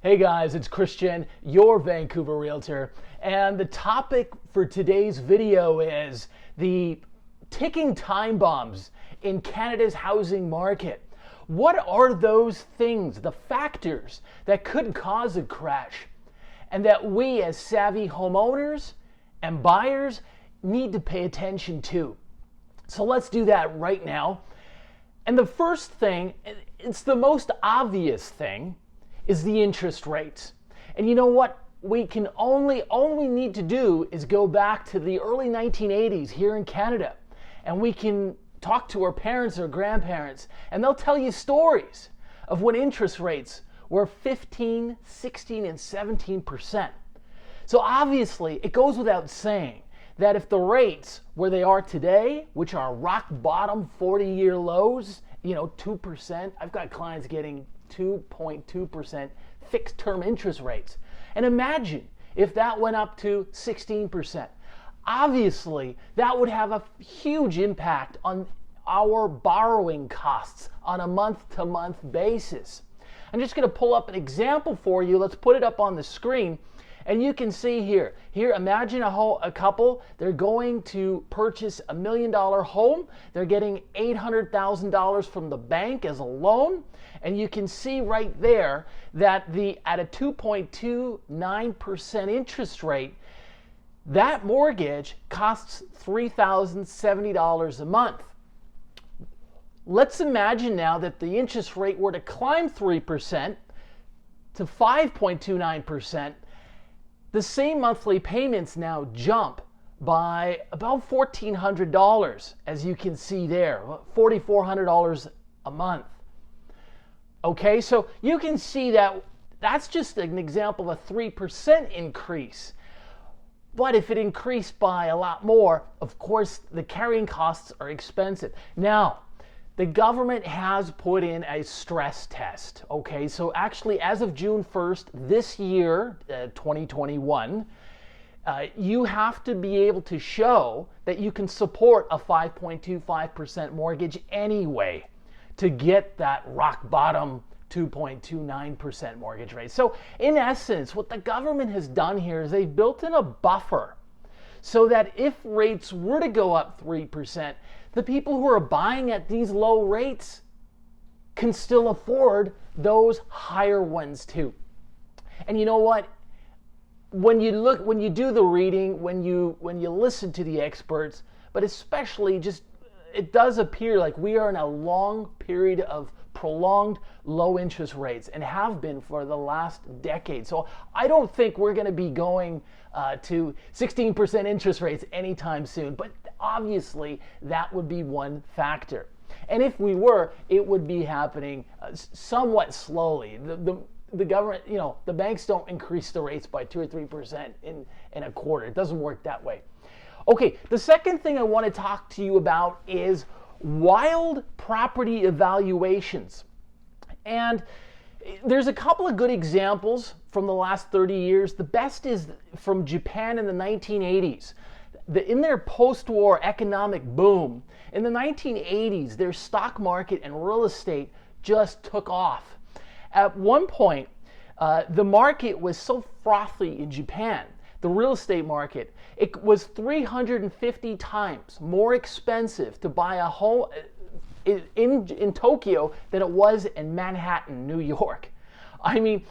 Hey guys, it's Christian, your Vancouver Realtor, and the topic for today's video is the ticking time bombs in Canada's housing market. What are those things, the factors that could cause a crash, and that we as savvy homeowners and buyers need to pay attention to? So let's do that right now. And the first thing, it's the most obvious thing, is the interest rates. And you know what we can all we need to do is go back to the early 1980s here in Canada, and we can talk to our parents or grandparents, and they'll tell you stories of when interest rates were 15, 16, and 17%. So obviously, it goes without saying that if the rates where they are today, which are rock bottom 40-year lows, 2%, I've got clients getting 2.2% fixed term interest rates. And imagine if that went up to 16%. Obviously, that would have a huge impact on our borrowing costs on a month-to-month basis. I'm just going to pull up an example for you. Let's put it up on the screen. And you can see here, imagine a couple, they're going to purchase $1 million home. They're getting $800,000 from the bank as a loan. And you can see right there that at a 2.29% interest rate, that mortgage costs $3,070 a month. Let's imagine now that the interest rate were to climb 3% to 5.29%. The same monthly payments now jump by about $1,400, as you can see there, $4,400 a month. Okay, so you can see that that's just an example of a 3% increase. But if it increased by a lot more, of course, the carrying costs are expensive. Now, the government has put in a stress test, okay? So actually, as of June 1st this year, 2021, you have to be able to show that you can support a 5.25% mortgage anyway to get that rock bottom 2.29% mortgage rate. So in essence, what the government has done here is they've built in a buffer so that if rates were to go up 3%, the people who are buying at these low rates can still afford those higher ones too. And you know what? When you do the reading, when you listen to the experts, but especially it does appear like we are in a long period of prolonged low interest rates and have been for the last decade. So I don't think we're going to be going to 16% interest rates anytime soon, but obviously that would be one factor. And if we were, it would be happening somewhat slowly. The government, the banks don't increase the rates by 2 or 3% in a quarter. It doesn't work that way. Okay, the second thing I want to talk to you about is wild property evaluations. And there's a couple of good examples from the last 30 years. The best is from Japan in the 1980s. In their post-war economic boom, in the 1980s, their stock market and real estate just took off. At one point, the market was so frothy in Japan, the real estate market, it was 350 times more expensive to buy a home in Tokyo than it was in Manhattan, New York. I mean,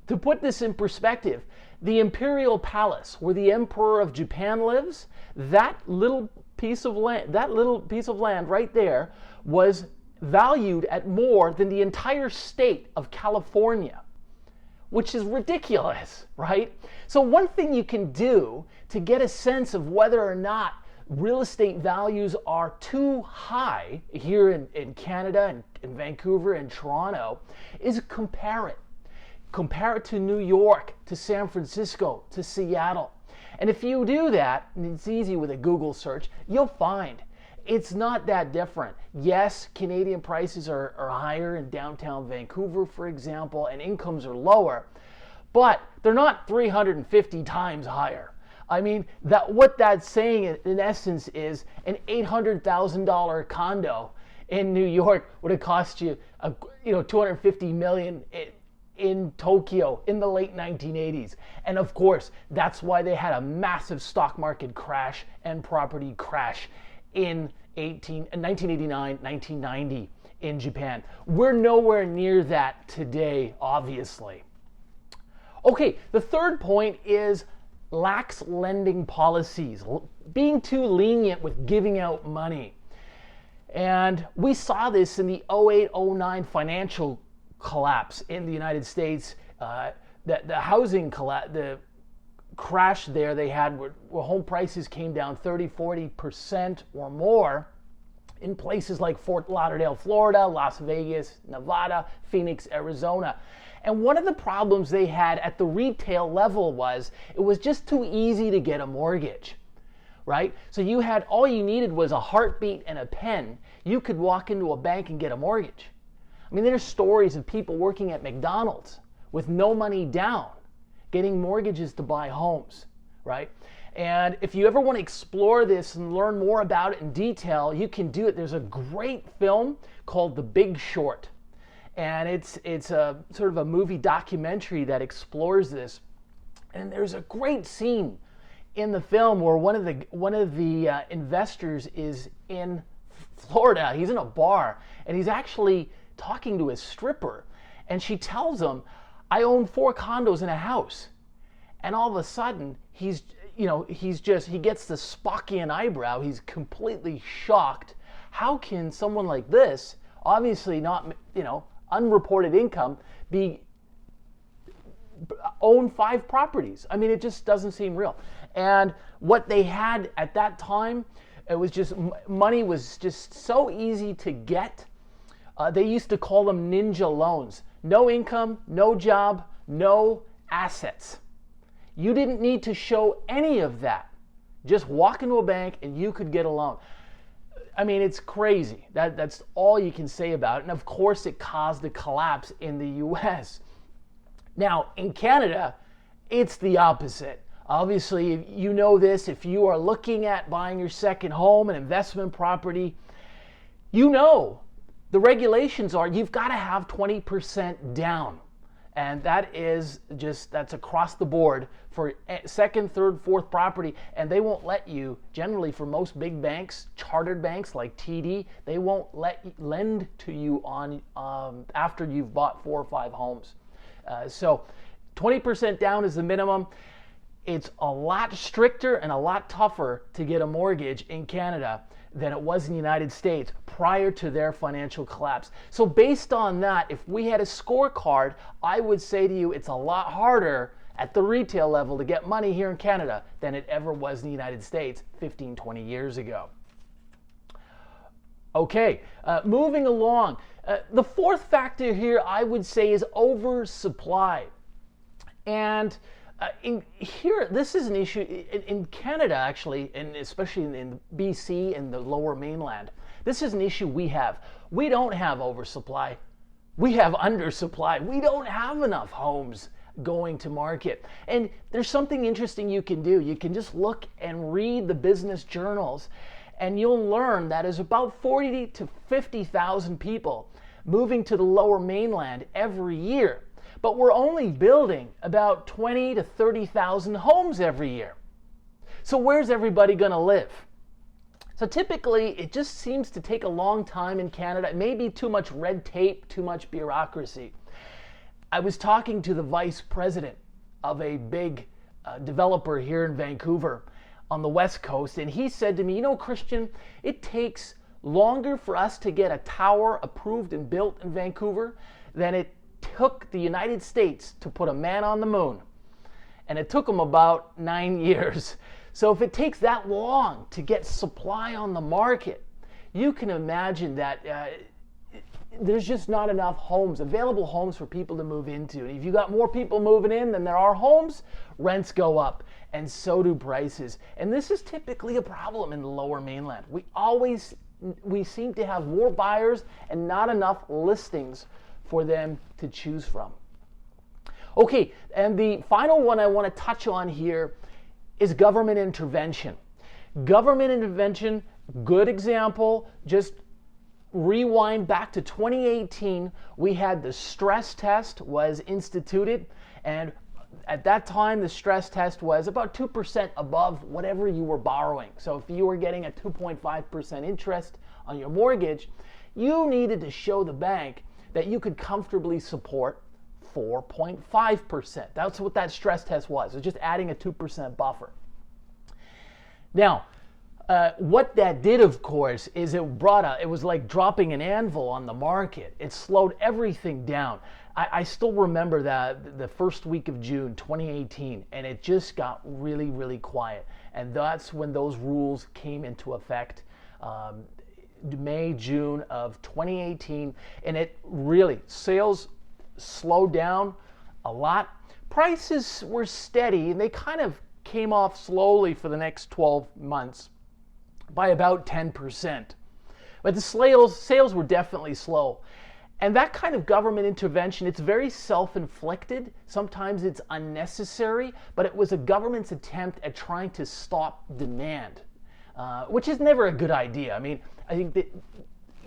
to put this in perspective, the Imperial Palace, where the Emperor of Japan lives, that little piece of land right there was valued at more than the entire state of California, which is ridiculous, right? So one thing you can do to get a sense of whether or not real estate values are too high here in Canada and in Vancouver and Toronto is compare it. Compare it to New York, to San Francisco, to Seattle. And if you do that, and it's easy with a Google search, you'll find it's not that different. Yes, Canadian prices are higher in downtown Vancouver, for example, and incomes are lower, but they're not 350 times higher. I mean, what that's saying in essence is an $800,000 condo in New York would have cost you $250 million in Tokyo in the late 1980s. And of course, that's why they had a massive stock market crash and property crash in 1989, 1990 in Japan. We're nowhere near that today, obviously. Okay, the third point is lax lending policies, being too lenient with giving out money. And we saw this in the 08-09 financial collapse in the United States. The housing the crash there they had where home prices came down 30-40% or more in places like Fort Lauderdale, Florida, Las Vegas, Nevada, Phoenix, Arizona. And one of the problems they had at the retail level was it was just too easy to get a mortgage. Right? So all you needed was a heartbeat and a pen. You could walk into a bank and get a mortgage. I mean, there's stories of people working at McDonald's with no money down, getting mortgages to buy homes, right? And if you ever want to explore this and learn more about it in detail, you can do it. There's a great film called The Big Short. And it's a sort of a movie documentary that explores this. And there's a great scene in the film where one of the investors is in Florida. He's in a bar and he's actually talking to his stripper, and she tells him, "I own 4 condos in a house." And all of a sudden he gets the Spockian eyebrow. He's completely shocked. How can someone like this, obviously not unreported income, own 5 properties? I mean, it just doesn't seem real. And what they had at that time, it was just, money was just so easy to get. They used to call them ninja loans. No income, no job, no assets. You didn't need to show any of that. Just walk into a bank and you could get a loan. I mean, it's crazy. That's all you can say about it. And of course, it caused a collapse in the US. Now, in Canada, it's the opposite. Obviously, you know this, if you are looking at buying your second home, an investment property, you know the regulations are you've got to have 20% down. And that's across the board for second, third, fourth property. And they won't let you, generally for most big banks, chartered banks like TD, they won't lend to you on after you've bought 4 or 5 homes. So 20% down is the minimum. It's a lot stricter and a lot tougher to get a mortgage in Canada than it was in the United States prior to their financial collapse. So based on that, if we had a scorecard, I would say to you it's a lot harder at the retail level to get money here in Canada than it ever was in the United States 15, 20 years ago. Okay, moving along. The fourth factor here I would say is oversupply. And this is an issue in Canada, actually, and especially in BC and the lower mainland. This is an issue we have. We don't have oversupply. We have undersupply. We don't have enough homes going to market. And there's something interesting you can do. You can just look and read the business journals, and you'll learn that there's about 40 to 50,000 people moving to the lower mainland every year. But we're only building about 20 to 30,000 homes every year. So where's everybody going to live? So typically, it just seems to take a long time in Canada. It may be too much red tape, too much bureaucracy. I was talking to the vice president of a big developer here in Vancouver on the West Coast, and he said to me, Christian, it takes longer for us to get a tower approved and built in Vancouver than it took the United States to put a man on the moon. And it took them about 9 years. So if it takes that long to get supply on the market, you can imagine that there's just not enough available homes for people to move into. And if you got more people moving in than there are homes, rents go up, and so do prices. And this is typically a problem in the lower mainland. We seem to have more buyers and not enough listings for them to choose from. Okay, and the final one I want to touch on here is government intervention. Government intervention, good example, just rewind back to 2018, we had the stress test was instituted, and at that time the stress test was about 2% above whatever you were borrowing. So if you were getting a 2.5% interest on your mortgage, you needed to show the bank that you could comfortably support 4.5%. That's what that stress test was. It's just adding a 2% buffer. Now, what that did, of course, is it was like dropping an anvil on the market. It slowed everything down. I still remember that the first week of June 2018, and it just got really, really quiet. And that's when those rules came into effect, May, June of 2018, and it really, sales slowed down a lot. Prices were steady, and they kind of came off slowly for the next 12 months by about 10%. But the sales were definitely slow. And that kind of government intervention, it's very self-inflicted. Sometimes it's unnecessary, but it was a government's attempt at trying to stop demand, which is never a good idea. I mean, I think that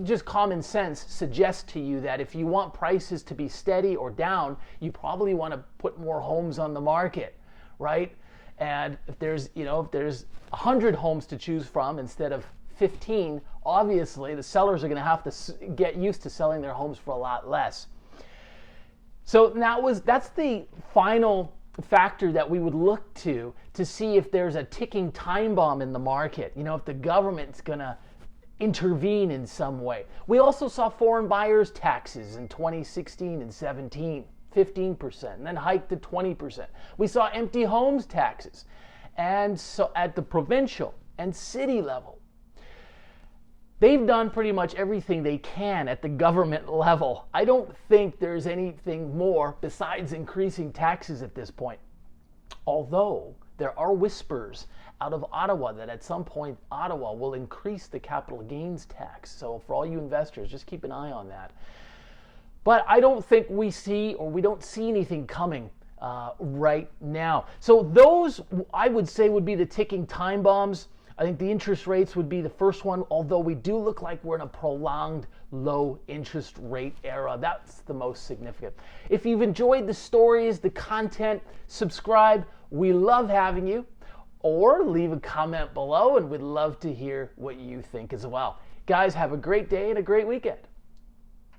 just common sense suggests to you that if you want prices to be steady or down, you probably want to put more homes on the market, right? And if there's 100 homes to choose from instead of 15, obviously the sellers are going to have to get used to selling their homes for a lot less. So that's the final factor that we would look to see if there's a ticking time bomb in the market, if the government's going to intervene in some way. We also saw foreign buyers taxes in 2016 and 17, 15%, and then hiked to 20%. We saw empty homes taxes, and so at the provincial and city level, they've done pretty much everything they can at the government level. I don't think there's anything more besides increasing taxes at this point. Although there are whispers out of Ottawa that at some point Ottawa will increase the capital gains tax. So for all you investors, just keep an eye on that. But I don't think we don't see anything coming right now. So those, I would say, would be the ticking time bombs. I think the interest rates would be the first one, although we do look like we're in a prolonged low interest rate era. That's the most significant. If you've enjoyed the stories, the content, subscribe. We love having you. Or leave a comment below, and we'd love to hear what you think as well. Guys, have a great day and a great weekend.